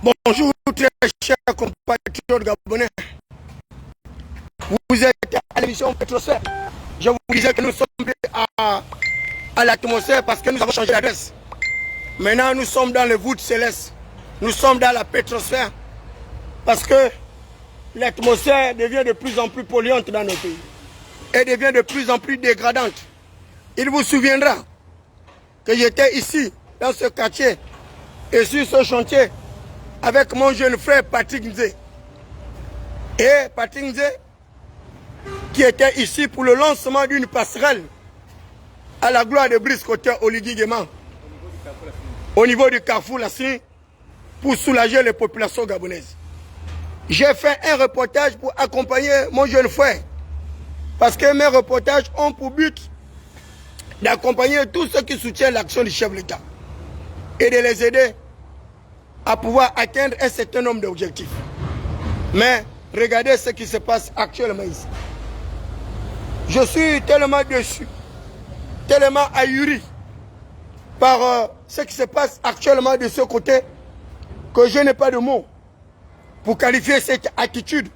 Bonjour très chers compatriotes gabonais. Vous êtes à l'émission Petrosphère. Je vous disais que nous sommes à l'atmosphère parce que nous avons changé d'adresse. Maintenant nous sommes dans le voûte céleste. Nous sommes dans la pétrosphère parce que l'atmosphère devient de plus en plus polluante dans nos pays et devient de plus en plus dégradante. Il vous souviendra que j'étais ici, dans ce quartier et sur ce chantier avec mon jeune frère Patrick Nzé. Et Patrick Nzé, qui était ici pour le lancement d'une passerelle à la gloire de Brice Côté Oligui Nguema, au niveau du Carrefour Lassini, pour soulager les populations gabonaises. J'ai fait un reportage pour accompagner mon jeune frère, parce que mes reportages ont pour but d'accompagner tous ceux qui soutiennent l'action du chef de l'État et de les aider à pouvoir atteindre un certain nombre d'objectifs. Mais regardez ce qui se passe actuellement ici. Je suis tellement déçu, tellement ahuri par ce qui se passe actuellement de ce côté que je n'ai pas de mots pour qualifier cette attitude.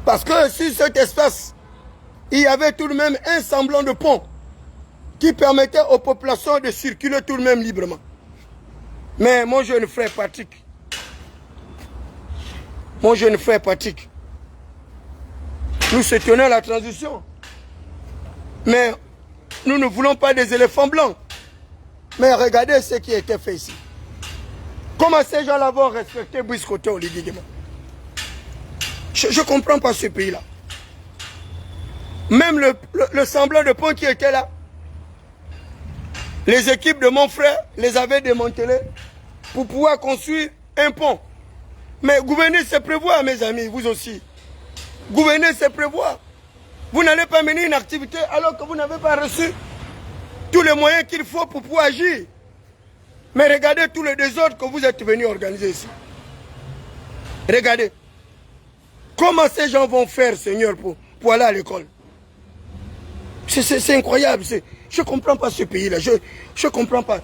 Parce que sur cet espace, il y avait tout de même un semblant de pont qui permettait aux populations de circuler tout de même librement. Mais mon jeune frère Patrick, nous soutenons la transition. Mais nous ne voulons pas des éléphants blancs. Mais regardez ce qui a été fait ici. Comment ces gens-là vont respecter Brice Côté Oligui Nguema? Je ne comprends pas ce pays-là. Même le semblant de pont qui était là, les équipes de mon frère les avaient démantelés pour pouvoir construire un pont. Mais gouverner, c'est prévoir, mes amis, vous aussi. Gouverner, c'est prévoir. Vous n'allez pas mener une activité alors que vous n'avez pas reçu tous les moyens qu'il faut pour pouvoir agir. Mais regardez tout le désordre que vous êtes venus organiser ici. Regardez. Comment ces gens vont faire, Seigneur, pour aller à l'école? C'est incroyable. Je ne comprends pas ce pays-là. Je ne comprends pas.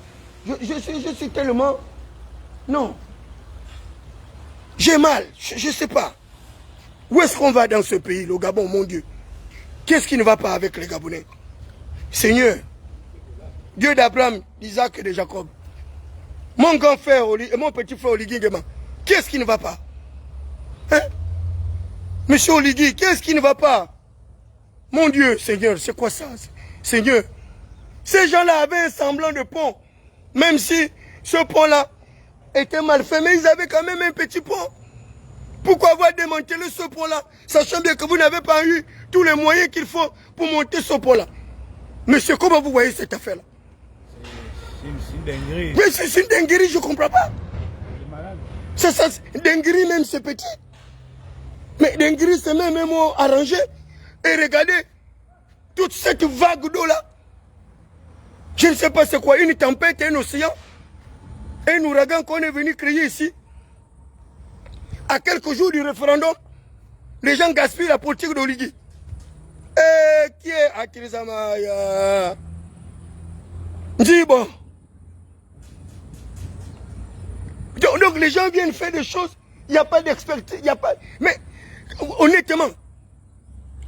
Je suis tellement... Non. J'ai mal. Je ne sais pas. Où est-ce qu'on va dans ce pays, le Gabon, mon Dieu? Qu'est-ce qui ne va pas avec les Gabonais? Seigneur, Dieu d'Abraham, d'Isaac et de Jacob. Mon grand frère et mon petit frère Oligui Nguema, qu'est-ce qui ne va pas? Hein? Monsieur Oligui, qu'est-ce qui ne va pas? Mon Dieu, Seigneur, c'est quoi ça? Seigneur, ces gens-là avaient un semblant de pont. Même si ce pont-là était mal fait, mais ils avaient quand même un petit pont. Pourquoi avoir démantelé ce pont-là, sachant bien que vous n'avez pas eu tous les moyens qu'il faut pour monter ce pont-là? Monsieur, comment vous voyez cette affaire-là? C'est une dinguerie. Mais c'est une dinguerie, je ne comprends pas. C'est ça, dinguerie même, c'est petit. Mais dinguerie, c'est même un mot arrangé. Et regardez, toute cette vague d'eau-là, je ne sais pas c'est quoi, une tempête, un océan, un ouragan qu'on est venu créer ici. À quelques jours du référendum, les gens gaspillent la politique d'Oligui. Et qui est Akirizamaya? Dis bon. Donc les gens viennent faire des choses, il n'y a pas d'expertise, il n'y a pas... Mais honnêtement,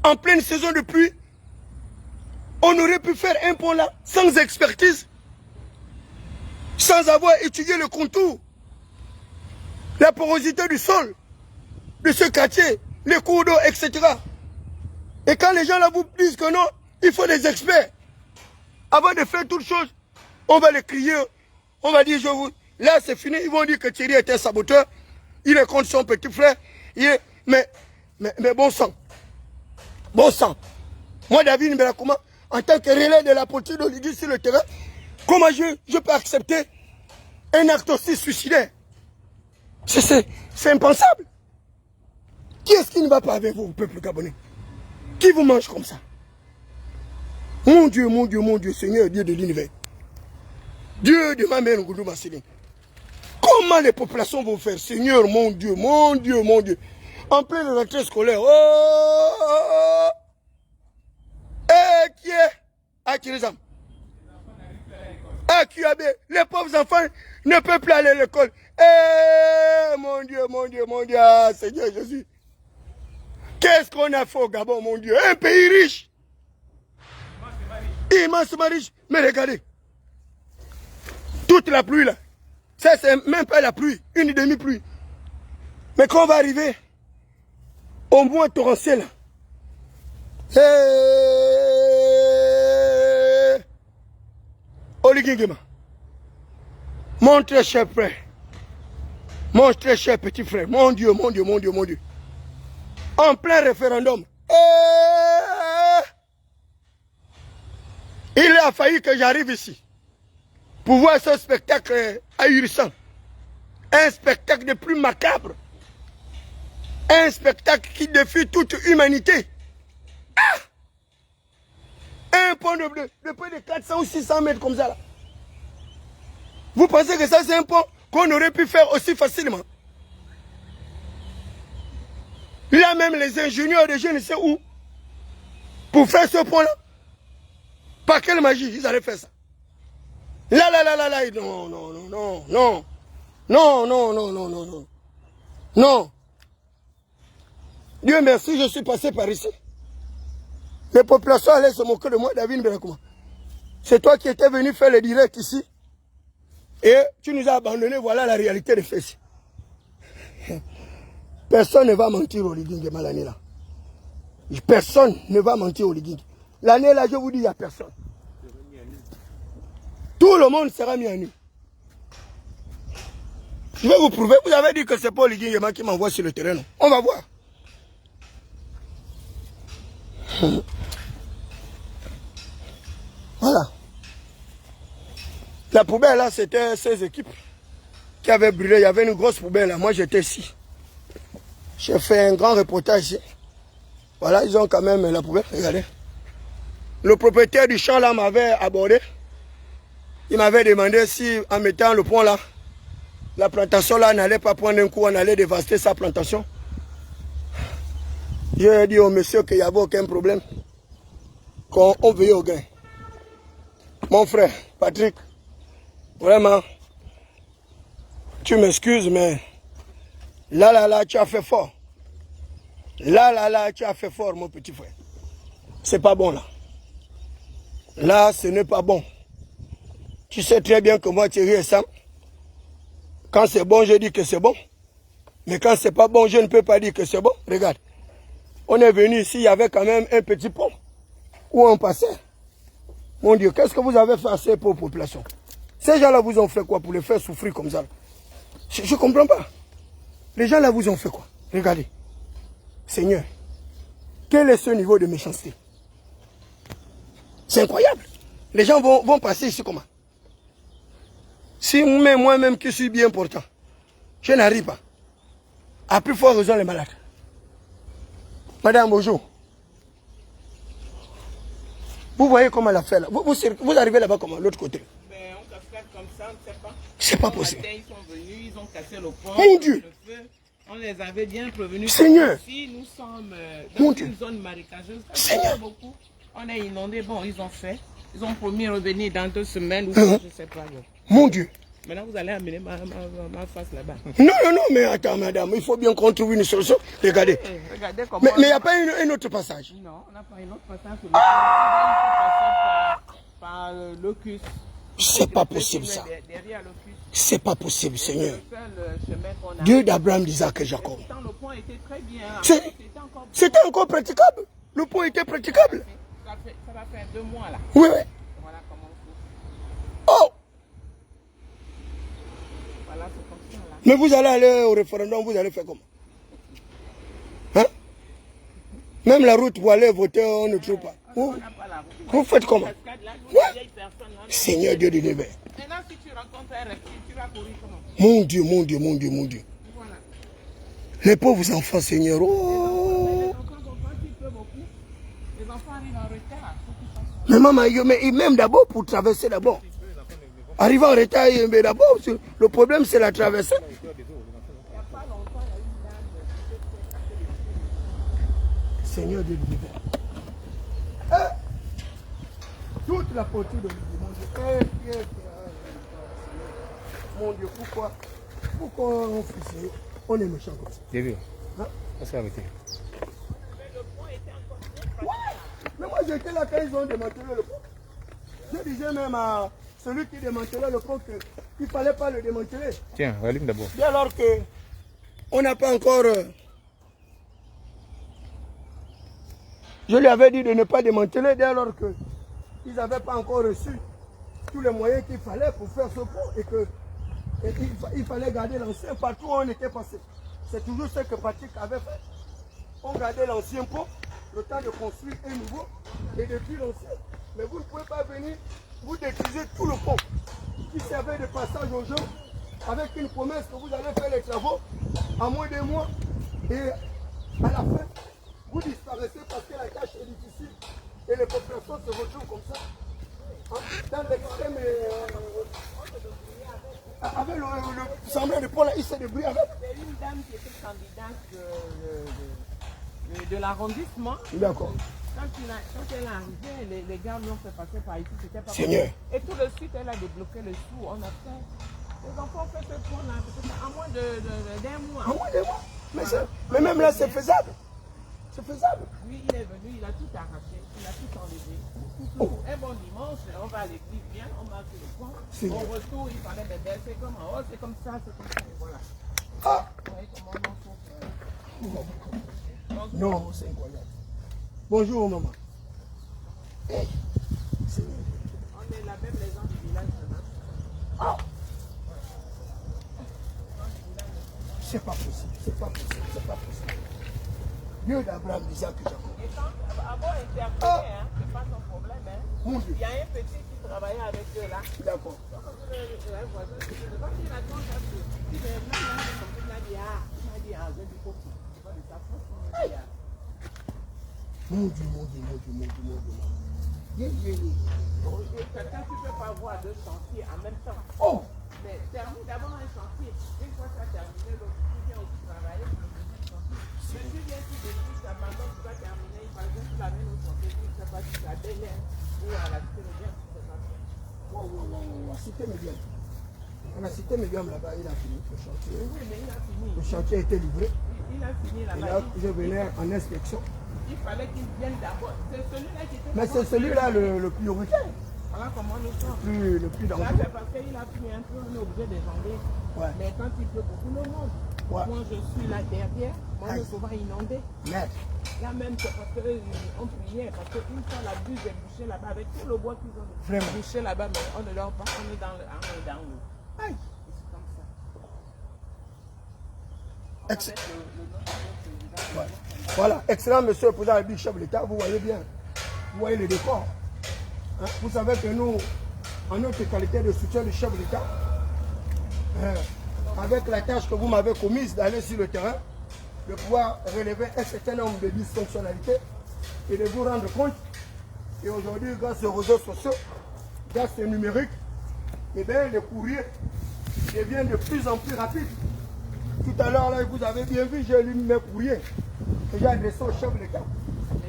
en pleine saison de pluie, on aurait pu faire un pont là, sans expertise, sans avoir étudié le contour, la porosité du sol, de ce quartier, les cours d'eau, etc. Et quand les gens là vous disent que non, il faut des experts. Avant de faire toute chose, on va les crier, on va dire, là c'est fini, ils vont dire que Thierry était un saboteur, il est contre son petit frère, mais bon sang. Bon sang. Moi, David Mbelakouma, en tant que relais de la politique d'Oligui sur le terrain, comment je peux accepter un acte aussi suicidaire? C'est impensable. Qui est-ce qui ne va pas avec vous, peuple gabonais? Qui vous mange comme ça? Mon Dieu, mon Dieu, mon Dieu, Seigneur, Dieu de l'univers. Dieu de ma mère, Ngoudou Massili. Comment les populations vont faire? Seigneur, mon Dieu, mon Dieu, mon Dieu. En pleine rentrée scolaire. Oh! Qui est Akirizam? QAB, les pauvres enfants ne peuvent plus aller à l'école. Eh, mon Dieu, mon Dieu, mon Dieu, ah, Seigneur Jésus. Qu'est-ce qu'on a fait au Gabon, mon Dieu? Un pays riche. Immensément riche. Mais regardez. Toute la pluie là. Ça, c'est même pas la pluie. Une demi-pluie. Mais quand on va arriver au mois torrentiel, Oligingema, mon très cher frère, mon très cher petit frère, mon Dieu, mon Dieu, mon Dieu, mon Dieu, en plein référendum, il a fallu que j'arrive ici pour voir ce spectacle ahurissant, un spectacle de plus macabre, un spectacle qui défie toute humanité. Ah! Un pont de près de 400 ou 600 mètres comme ça là. Vous pensez que ça c'est un pont qu'on aurait pu faire aussi facilement? Là même les ingénieurs de je ne sais où, pour faire ce pont là, par quelle magie ils allaient faire ça? Là, non, non, non, non, non, non, non, non, non, non, non, non. Dieu merci, je suis passé par ici. Les populations allaient se moquer de moi, David Mberakouma. C'est toi qui étais venu faire le direct ici. Et tu nous as abandonnés, voilà la réalité des faits. Personne ne va mentir au Liging l'année là. Personne ne va mentir au Liging. L'année là, je vous dis, il n'y a personne. Tout le monde sera mis à nu. Je vais vous prouver, vous avez dit que c'est pas Liging qui m'envoie sur le terrain. Non. On va voir. Voilà. La poubelle là, c'était ces équipes qui avaient brûlé. Il y avait une grosse poubelle là. Moi j'étais ici. J'ai fait un grand reportage ici. Voilà, ils ont quand même la poubelle. Regardez. Le propriétaire du champ là m'avait abordé. Il m'avait demandé si en mettant le pont là, la plantation là n'allait pas prendre un coup, on allait dévaster sa plantation. J'ai dit au monsieur qu'il n'y avait aucun problème. Qu'on veille au gain. Mon frère, Patrick, vraiment, tu m'excuses, mais là, tu as fait fort. Là, tu as fait fort, mon petit frère. C'est pas bon, là. Là, ce n'est pas bon. Tu sais très bien que moi, Thierry et Sam, quand c'est bon, je dis que c'est bon. Mais quand c'est pas bon, je ne peux pas dire que c'est bon. Regarde, on est venu ici, il y avait quand même un petit pont où on passait. Mon Dieu, qu'est-ce que vous avez fait à ces pauvres populations? Ces gens-là vous ont fait quoi pour les faire souffrir comme ça? Je ne comprends pas. Les gens-là vous ont fait quoi? Regardez. Seigneur, quel est ce niveau de méchanceté? C'est incroyable. Les gens vont passer ici comment? Si moi-même qui suis bien portant, je n'arrive pas. À plus fort raison les malades. Madame, bonjour. Vous voyez comment elle a fait là? Vous arrivez là-bas comment? L'autre côté. Ben, on cascade comme ça, on ne sait pas. C'est pas possible. Matin, ils sont venus, ils ont cassé le pont. Mon Dieu. Le feu. On les avait bien prévenus. Seigneur. Ici, nous sommes Mon dans Dieu. une zone marécageuse. Seigneur. Beaucoup. On est inondé. Bon, ils ont fait. Ils ont promis revenir dans 2 semaines ou je ne sais pas. Mon Dieu. Maintenant, vous allez amener ma face là-bas. Non, mais attends, madame, il faut bien qu'on trouve une solution. Regardez. Regardez comment. Mais il n'y a pas un autre passage. Non, on n'a pas une autre passage. Il faut passer par Locus. C'est pas possible ça. Derrière Locus. C'est pas possible, Seigneur. Le seul chemin qu'on a. Dieu d'Abraham, d'Isaac et Jacob. Pourtant, le pont était très bien. C'était encore praticable. Le pont était praticable. Ça va faire 2 mois là. Oui. Voilà comment on fait. Oh! Voilà, c'est comme ça là. Mais vous allez aller au référendum, vous allez faire comment? Hein? Même la route pour aller voter, on ne trouve pas. Vous faites comment? Ouais. Seigneur Dieu de l'univers. Maintenant, si tu rencontres un reptile, tu vas courir comment? Mon Dieu, mon Dieu, mon Dieu, mon Dieu. Voilà. Les pauvres enfants, Seigneur. Oh. Les enfants comprennent qu'il pleut beaucoup. Les enfants arrivent en retard. Mais maman, mais même d'abord pour traverser d'abord. Arriver en retard, mais d'abord, le problème c'est la traversée. Seigneur de l'univers. Toute la portée de mon Dieu. Mon Dieu, pourquoi? Pourquoi on fait ça? On est méchant comme ça. J'ai vu. Hein? On s'est arrêté. Ouais. Mais moi j'étais là quand ils ont démantelé le pont. Je disais même à celui qui démantelait le pont qu'il ne fallait pas le démanteler. Tiens, rallume d'abord. Bien alors que on n'a pas encore... je lui avais dit de ne pas démanteler dès lors qu'ils n'avaient pas encore reçu tous les moyens qu'il fallait pour faire ce pont et qu'il fallait garder l'ancien partout où on était passé. C'est toujours ce que Patrick avait fait. On gardait l'ancien pont, le temps de construire un nouveau, et depuis l'ancien. Mais vous ne pouvez pas venir, vous détruisez tout le pont qui servait de passage aux gens avec une promesse que vous allez faire les travaux en moins de mois. Et à la fin, vous disparaissez parce que la tâche est difficile et les populations se retrouvent comme ça. Hein, dans l'extrême, avec le semblant de pont là, il s'est débrouillé avec. C'est une dame qui était candidate de l'arrondissement. D'accord. Quand elle est arrivée, les gars l'ont fait passer par ici, c'était pas Seigneur. possible. Et tout de suite, elle a débloqué le sou. On a fait. Les enfants ont fait ce pont là, en moins d'un mois. En moins d'un mois. Mais même là, c'est faisable. C'est faisable. Lui, il est venu, il a tout arraché, il a tout enlevé. Un bon dimanche, on va à l'église, bien, on marche le pont. Au retour, il fallait me baisser comme en haut, c'est comme ça, et voilà. Ah. Vous voyez comment on souffre. Non, c'est incroyable. Bonjour, maman. Hey. On est la même maison du village maintenant. Ah. C'est pas possible, c'est pas possible, c'est pas possible. Dieu d'Abraham, Isaac et Jacob. Et quand avant était appelé, hein, c'est pas son problème. Hein. Mon Dieu. Il y a un petit qui travaillait avec eux là. D'accord. Donc, quand il a compris, il est venu là, il m'a dit, j'ai du coco. Mon Dieu, mon Dieu, mon Dieu, mon Dieu, mon Dieu. Quelqu'un qui ne peut pas voir deux chantiers en même temps. Oh! Mais termine d'abord un chantier. Une fois ça terminé, l'autre qui vient aussi travailler pour le deuxième chantier. Mais si vient tout de suite, ça maintenant tu vas terminer, il fallait que tu l'amènes au chantier, tu ne sais pas si tu as des liens ou à la cité médium, tu ne sais pas. La cité médium. À la cité médium là-bas, il a fini le chantier. Oui, mais il a fini. Le chantier a été livré. Il a fini Et là-bas. là, je venais en inspection. Il fallait qu'il vienne d'abord. C'est celui-là qui était. Mais c'est celui-là le prioritaire. Voilà comment nous sommes. Le plus Là, dangereux. c'est parce qu'il a pris un peu, on est obligé de demander. Ouais. Mais quand il pleut beaucoup, le monde. Ouais. Moi, je suis là derrière. Moi, Aïe. je suis souvent inondé. Merde. Là même, c'est parce qu'on priait. Parce qu'une fois, la buse est bouchée là-bas avec tout le bois qu'ils ont Vraiment. bouché là-bas. Mais on ne leur pas. On est dans l'eau. Aïe. Et c'est comme ça. Ex- Ouais. Voilà, excellent monsieur le président du chef de l'État, vous voyez bien, vous voyez le décor. Hein? Vous savez que nous, en notre qualité de soutien du chef de l'État, avec la tâche que vous m'avez commise d'aller sur le terrain, de pouvoir relever un certain nombre de dysfonctionnalités et de vous rendre compte. Et aujourd'hui, grâce aux réseaux sociaux, grâce au numérique, eh bien, le courrier devient de plus en plus rapide. Tout à l'heure, là, vous avez bien vu, j'ai lu mes courriers que j'ai adressés au chef de l'État,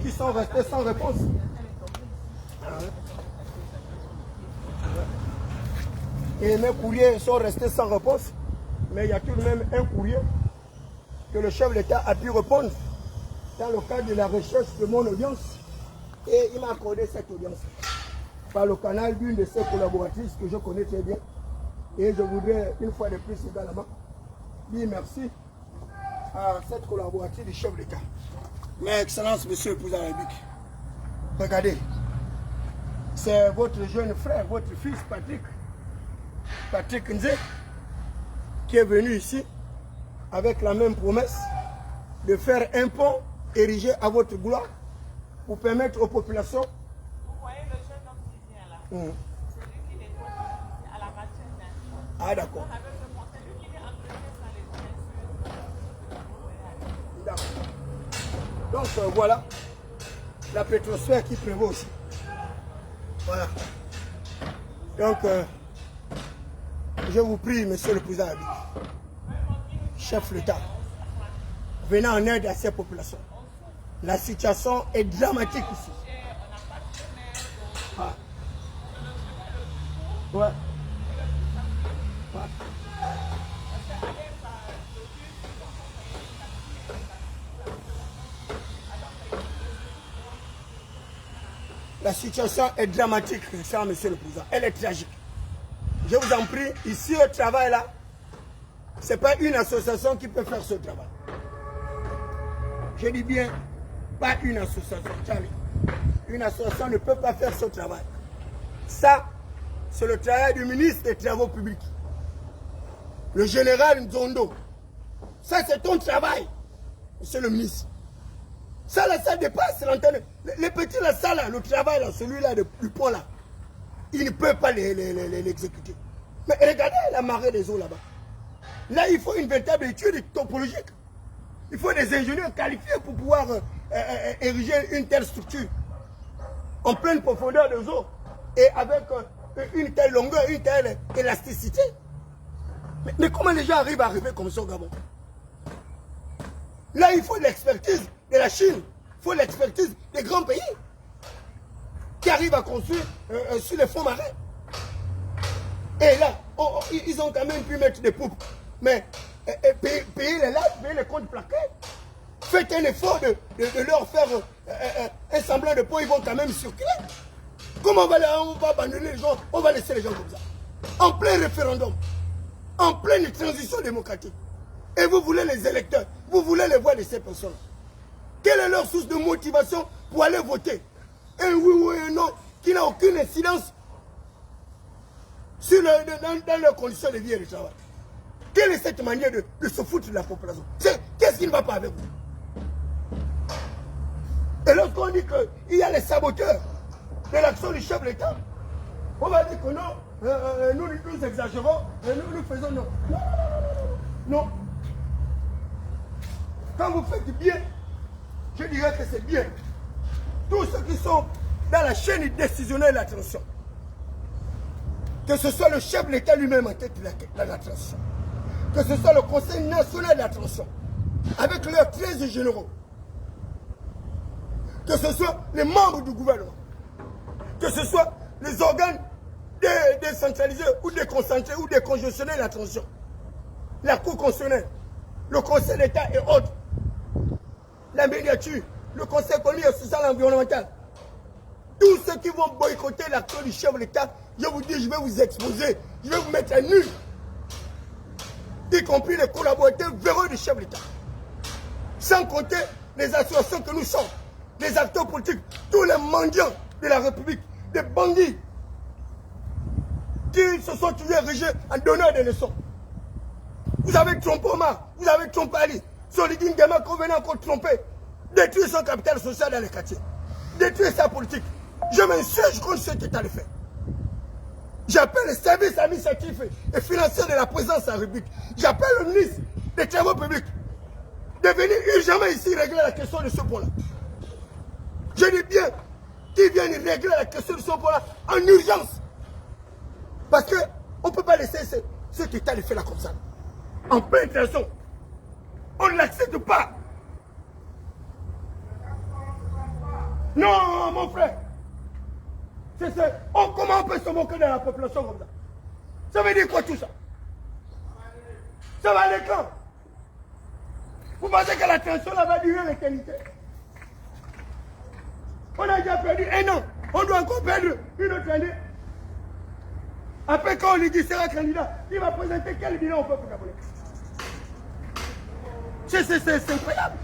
qui sont restés sans réponse. Et mes courriers sont restés sans réponse, mais il y a tout de même un courrier que le chef de l'État a pu répondre dans le cadre de la recherche de mon audience. Et il m'a accordé cette audience par le canal d'une de ses collaboratrices que je connais très bien. Et je voudrais, une fois de plus également, dire merci à cette collaboratrice du chef de l'État. Mais Excellence, Monsieur le Président de la République, regardez, c'est votre jeune frère, votre fils Patrick Nzé, qui est venu ici avec la même promesse de faire un pont érigé à votre gloire pour permettre aux populations. Vous voyez le jeune homme qui vient là. C'est lui qui nettoie à la machine. Ah d'accord. On avait ce pont, c'est lui qui vient entretenir ça les D'accord. Donc voilà, la pétrosphère qui prévaut aussi. Voilà. Donc, je vous prie, Monsieur le Président, chef de l'État, venez en aide à ces populations. La situation est dramatique ici. Ah. Ouais. Ouais. La situation est dramatique, ça, monsieur le président. Elle est tragique. Je vous en prie, ici au travail là, ce n'est pas une association qui peut faire ce travail. Je dis bien, pas une association, Charlie. Une association ne peut pas faire ce travail. Ça, c'est le travail du ministre des Travaux publics. Le général Nzondo. Ça, c'est ton travail, monsieur le ministre. Ça, là, ça dépasse l'antenne. Les petits, là, ça, là, le travail, là, celui-là, du pont, là, il ne peut pas l'exécuter. Mais regardez la marée des eaux, là-bas. Là, il faut une véritable étude topologique. Il faut des ingénieurs qualifiés pour pouvoir ériger une telle structure en pleine profondeur des eaux et avec une telle longueur, une telle élasticité. Mais comment les gens arrivent à arriver comme ça au Gabon? Là, il faut l'expertise de la Chine, il faut l'expertise des grands pays qui arrivent à construire sur les fonds marins. Et là, ils ont quand même pu mettre des poupes. Mais payer les lacs, payer les comptes plaqués. Faites un effort de leur faire un semblant de pont, ils vont quand même circuler. Comment on va abandonner les gens? On va laisser les gens comme ça. En plein référendum, en pleine transition démocratique. Et vous voulez les électeurs, vous voulez les voix de ces personnes. Quelle est leur source de motivation pour aller voter? Un oui ou un non qui n'a aucune incidence sur dans leurs conditions de vie et de travail. Quelle est cette manière de se foutre de la population? Qu'est-ce qui ne va pas avec vous? Et lorsqu'on dit qu'il y a les saboteurs de l'action du chef de l'État, on va dire que non, nous exagérons, nous faisons non. Non. Quand vous faites bien, je dirais que c'est bien. Tous ceux qui sont dans la chaîne décisionnelle de la transition, que ce soit le chef de l'État lui-même en tête de la transition, que ce soit le Conseil national de la transition, avec leurs 13 généraux, que ce soit les membres du gouvernement, que ce soit les organes décentralisés ou déconcentrés ou décongestionnés de la transition, la Cour constitutionnelle, le Conseil d'État et autres, la médiature, le Conseil économique, social et environnemental, tous ceux qui vont boycotter l'action du chef de l'État, je vous dis, je vais vous exposer, je vais vous mettre à nu, y compris les collaborateurs véreux du chef de l'État. Sans compter les associations que nous sommes, les acteurs politiques, tous les mendiants de la République, des bandits qui se sont toujours érigés en donneurs de leçons. Vous avez trompé Omar, vous avez trompé Ali, Solidine Gama qu'on venait encore tromper, détruire son capital social dans les quartiers, détruire sa politique. Je m'insurge contre ce qu'État le fait. J'appelle les services administratifs et financiers de la présidence de la République. J'appelle le ministre des Travaux publics de venir urgemment ici régler la question de ce point-là. Je dis bien qu'ils viennent régler la question de ce point-là en urgence. Parce qu'on ne peut pas laisser ce qu'État le fait là comme ça. En pleine tension. On ne l'accepte pas. Non, mon frère. Comment on peut se moquer de la population comme ça? Ça veut dire quoi tout ça? Ça va aller quand? Vous pensez que la tension là va durer l'éternité? On a déjà perdu un an. On doit encore perdre une autre année. Après quand on lui dit sera candidat, il va présenter quel bilan au peuple gabonais? C'est incroyable.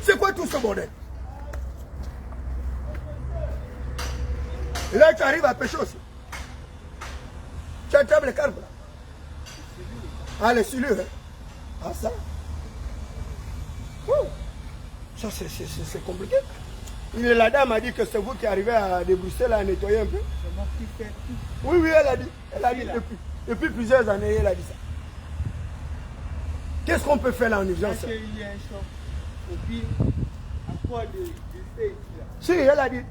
C'est quoi tout ce bordel? Et là, tu arrives à pêcher aussi. Tu attrapes les carpes là. Ah, les silures. Hein? Ah, ça. Oh. Ça, c'est compliqué. La dame a dit que c'est vous qui arrivez à débrousser là, à nettoyer un peu. C'est moi qui fais tout. Oui, elle a dit. Elle a dit depuis plusieurs années, elle a dit ça. Qu'est-ce qu'on peut faire là en urgence? Parce qu'il y a un choc au pied, à quoi de fait là. Si, elle a dit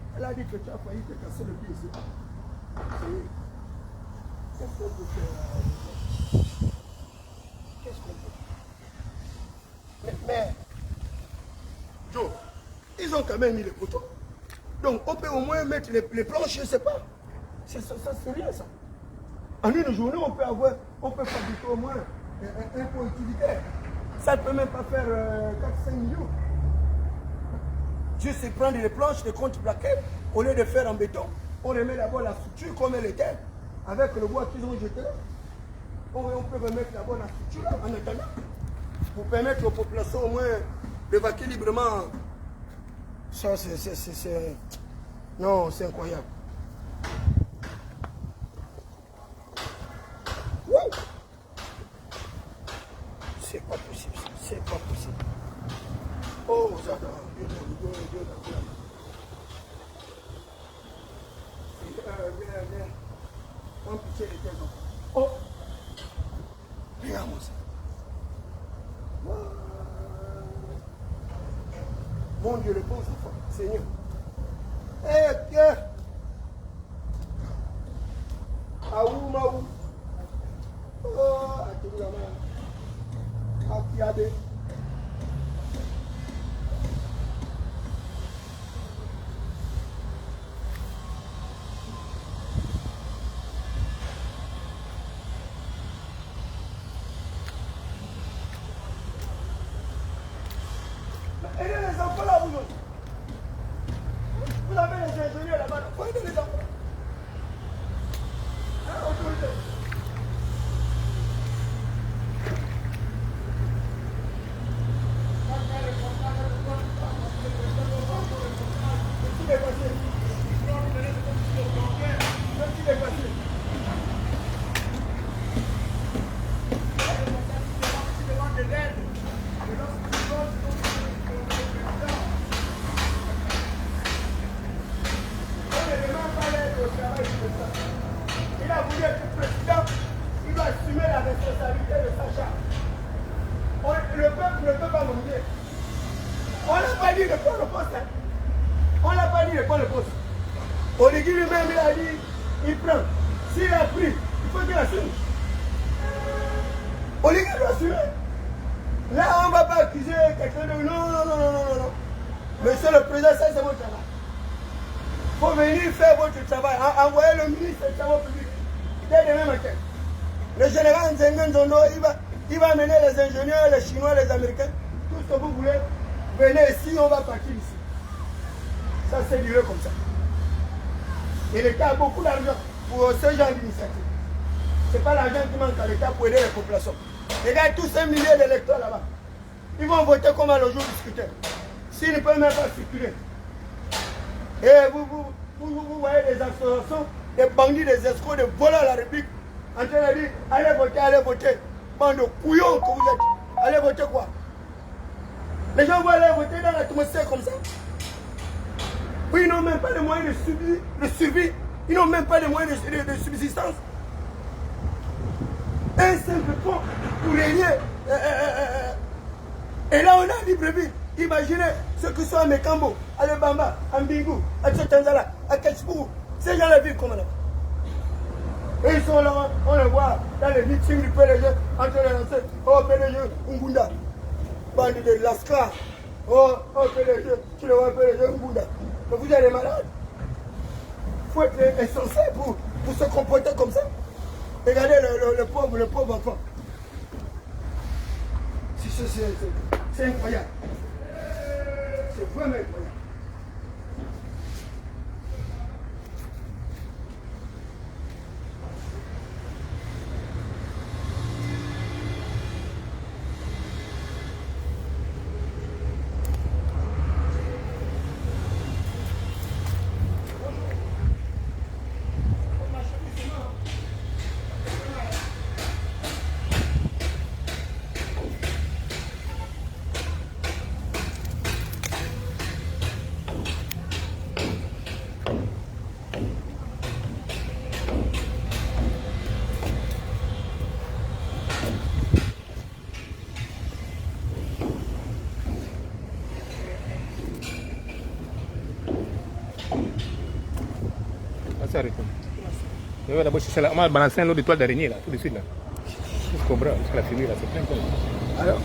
que tu as failli te casser le pied ici. Qu'est-ce qu'on peut faire? Qu'est-ce qu'on peut faire? Mais, Joe, ils ont quand même mis les poteaux. Donc, on peut au moins mettre les planches, je ne sais pas. Ça, c'est rien, ça. En une journée, on peut fabriquer au moins un pont utilitaire. Ça ne peut même pas faire 4-5 millions. Juste prendre les planches de contreplaqué, au lieu de faire en béton, on remet d'abord la structure comme elle était, avec le bois qu'ils ont jeté. On peut remettre d'abord la structure en attendant, pour permettre aux populations au moins d'évacuer librement. Ça, c'est... Non, c'est incroyable. C'est pas possible, c'est pas possible. Oh, j'adore. Viens. On pitié les têtes. Oh, regarde-moi ça. Mon Dieu, le bon enfant, Seigneur. Eh, Pierre. Aou, maou. Oh, attends la main. Akiabe. Aidez les enfants là, vous avez les ingénieurs là-bas, il faut aider les enfants. Hein, autorité. Il a voulu être président, il doit assumer la responsabilité de sa charge. Le peuple ne peut pas mourir. On n'a pas dit de prendre le poste. Hein. On n'a pas dit de prendre le poste. Oligui lui-même, il a dit, il prend. S'il a pris, il faut qu'il assume. Oligui doit assumer. Là, on ne va pas accuser quelqu'un de non. Monsieur le président, ça c'est votre travail. Il faut venir faire votre travail. Envoyez le ministre des Travaux publics. Dès demain matin. Le général Nzengen Zondo, il va amener les ingénieurs, les Chinois, les Américains. Tout ce que vous voulez. Venez ici, on va partir ici. Ça c'est duré comme ça. Et l'État a beaucoup d'argent pour ce genre d'initiative. Ce n'est pas l'argent qui manque à l'État pour aider les populations. Regarde tous ces milliers d'électeurs là-bas. Ils vont voter comme à le jour discuté. S'ils ne peuvent même pas circuler. Et vous voyez des associations, des bandits, des escrocs, des voleurs à la République en train de dire allez voter. Bande de couillons que vous êtes. Allez voter quoi? Les gens vont aller voter dans l'atmosphère comme ça. Oui, ils n'ont même pas les moyens de survie. Ils n'ont même pas les moyens de subsistance. Un simple pont pour régner. Et là, on a libre-vie. Imaginez ceux qui sont à Mekambo, à Lebamba, à Mbingu, à Tchotanzala, à Ketchpourou. Ces gens-là vivent comme là. Et ils sont là, on les voit dans les meetings du PDG, en train de lancer, oh PDG, Ngunda, bande de Lascar, oh PDG, tu le vois PDG, Ngunda. Mais vous êtes des malades. Il faut être insensé pour se comporter comme ça. Regardez le pauvre enfant. C'est incroyable. C'est vraiment incroyable. On va balancer un lot d'étoiles d'araignée là, tout de suite là. Jusqu'au bras, jusqu'à la figure là, c'est plein de... Alors